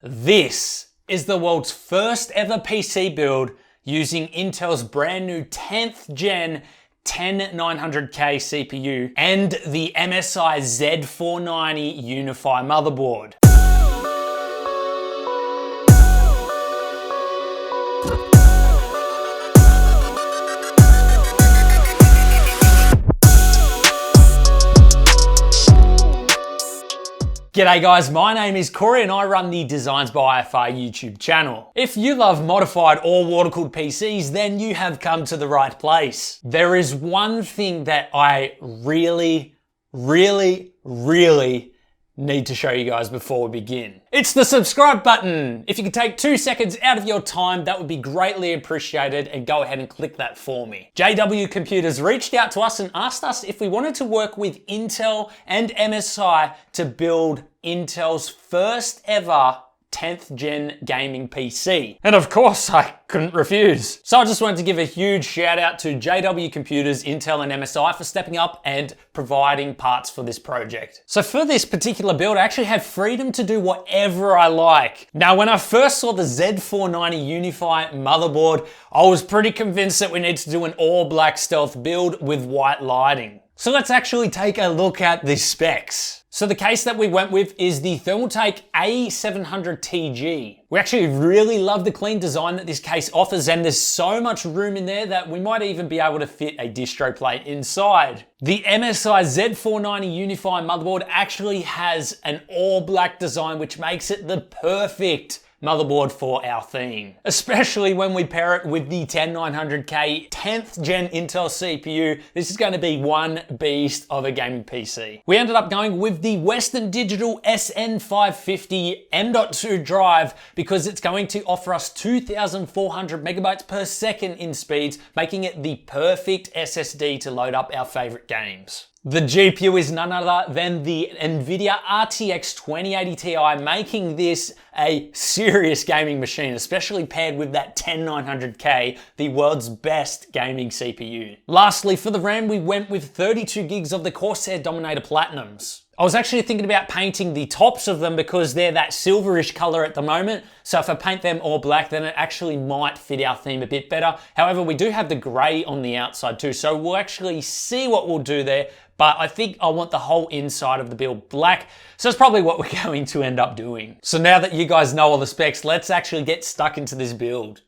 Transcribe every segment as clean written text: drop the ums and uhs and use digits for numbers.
This is the world's first ever PC build using Intel's brand new 10th gen 10900K CPU and the MSI Z490 Unify motherboard. G'day guys, my name is Corey and I run the Designs by IFR YouTube channel. If you love modified or water-cooled PCs, then you have come to the right place. There is one thing that I really need to show you guys before we begin. It's the subscribe button. If you could take 2 seconds out of your time, that would be greatly appreciated, and go ahead and click that for me. JW Computers reached out to us and asked us if we wanted to work with Intel and MSI to build Intel's first ever 10th gen gaming PC. And of course, I couldn't refuse. So I just wanted to give a huge shout out to JW Computers, Intel and MSI for stepping up and providing parts for this project. So for this particular build, I actually have freedom to do whatever I like. Now, when I first saw the Z490 Unify motherboard, I was pretty convinced that we need to do an all black stealth build with white lighting. So let's actually take a look at the specs. So the case that we went with is the Thermaltake A700 TG. We actually really love the clean design that this case offers, and there's so much room in there that we might even be able to fit a distro plate inside. The MSI Z490 Unify motherboard actually has an all black design, which makes it the perfect motherboard for our theme, especially when we pair it with the 10900K 10th gen Intel CPU. This is going to be one beast of a gaming PC. We ended up going with the Western Digital SN550 M.2 drive because it's going to offer us 2,400 megabytes per second in speeds, making it the perfect SSD to load up our favorite games. The GPU is none other than the NVIDIA RTX 2080 Ti, making this a serious gaming machine, especially paired with that 10900K, the world's best gaming CPU. Lastly, for the RAM, we went with 32 gigs of the Corsair Dominator Platinums. I was actually thinking about painting the tops of them because they're that silverish color at the moment. So if I paint them all black, then it actually might fit our theme a bit better. However, we do have the gray on the outside too, so we'll actually see what we'll do there. But I think I want the whole inside of the build black. So it's probably what we're going to end up doing. So now that you guys know all the specs, let's actually get stuck into this build.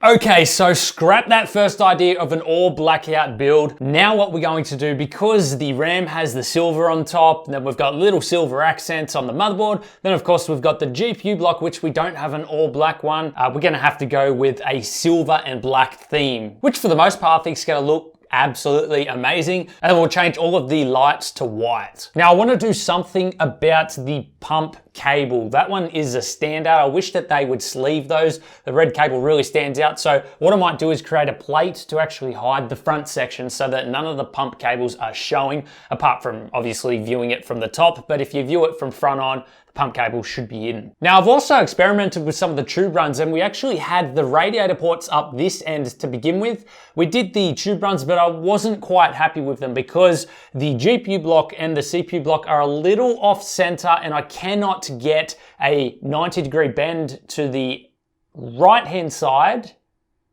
Okay, so scrap that first idea of an all blackout build. Now what we're going to do, because the RAM has the silver on top, then we've got little silver accents on the motherboard, then of course we've got the GPU block, which we don't have an all black one. We're gonna have to go with a silver and black theme, which for the most part I think is gonna look absolutely amazing. And then we'll change all of the lights to white. Now I want to do something about the pump cable. That one is a standout. I wish that they would sleeve those. The red cable really stands out. So what I might do is create a plate to actually hide the front section so that none of the pump cables are showing, apart from obviously viewing it from the top. But if you view it from front on, the pump cable should be hidden. Now I've also experimented with some of the tube runs, and we actually had the radiator ports up this end to begin with. We did the tube runs, but I wasn't quite happy with them because the GPU block and the CPU block are a little off center, and I cannot get a 90-degree bend to the right-hand side.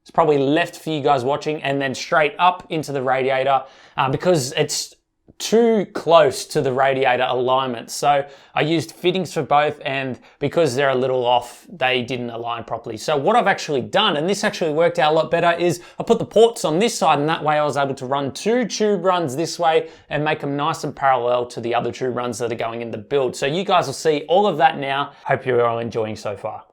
It's probably left for you guys watching, and then straight up into the radiator because it's too close to the radiator alignment. So I used fittings for both, and because they're a little off, they didn't align properly. So what I've actually done, and this actually worked out a lot better, is I put the ports on this side, and that way I was able to run 2 tube runs this way and make them nice and parallel to the other tube runs that are going in the build. So you guys will see all of that now. Hope you're all enjoying so far.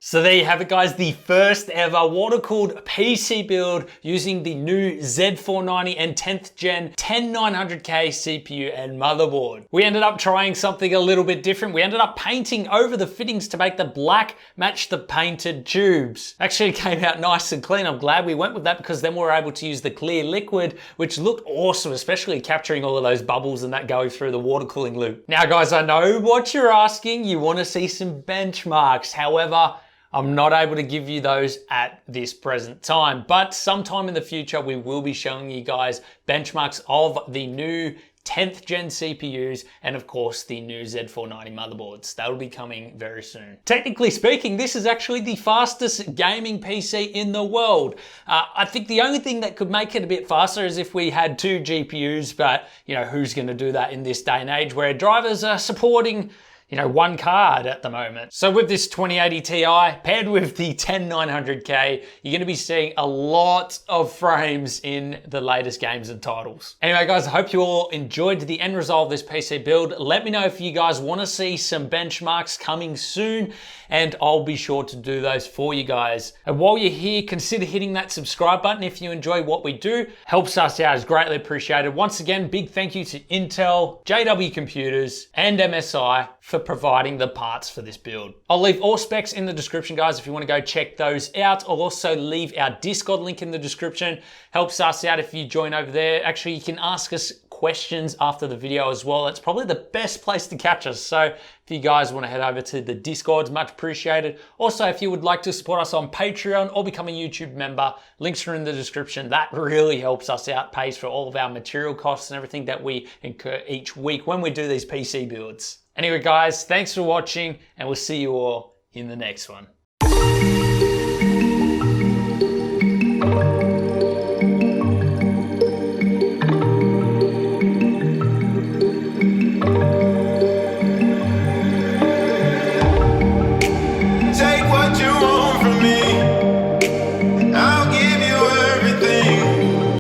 So there you have it, guys, the first ever water-cooled PC build using the new Z490 and 10th gen 10900K CPU and motherboard. We ended up trying something a little bit different. We ended up painting over the fittings to make the black match the painted tubes. Actually, it came out nice and clean. I'm glad we went with that because then we were able to use the clear liquid, which looked awesome, especially capturing all of those bubbles and that going through the water cooling loop. Now, guys, I know what you're asking. You want to see some benchmarks. However, I'm not able to give you those at this present time, but sometime in the future, we will be showing you guys benchmarks of the new 10th gen CPUs and of course the new Z490 motherboards. That'll be coming very soon. Technically speaking, this is actually the fastest gaming PC in the world. I think the only thing that could make it a bit faster is if we had 2 GPUs, but you know, who's gonna do that in this day and age where drivers are supporting one card at the moment. So with this 2080 Ti paired with the 10900K, you're gonna be seeing a lot of frames in the latest games and titles. Anyway, guys, I hope you all enjoyed the end result of this PC build. Let me know if you guys wanna see some benchmarks coming soon, and I'll be sure to do those for you guys. And while you're here, consider hitting that subscribe button if you enjoy what we do. Helps us out, is greatly appreciated. Once again, big thank you to Intel, JW Computers, and MSI for providing the parts for this build. I'll leave all specs in the description, guys, if you want to go check those out. I'll also leave our Discord link in the description. Helps us out if you join over there. Actually, you can ask us questions after the video as well. That's probably the best place to catch us. So if you guys want to head over to the Discord, it's much appreciated. Also, if you would like to support us on Patreon or become a YouTube member, links are in the description. That really helps us out, pays for all of our material costs and everything that we incur each week when we do these PC builds. Anyway, guys, thanks for watching, and we'll see you all in the next one.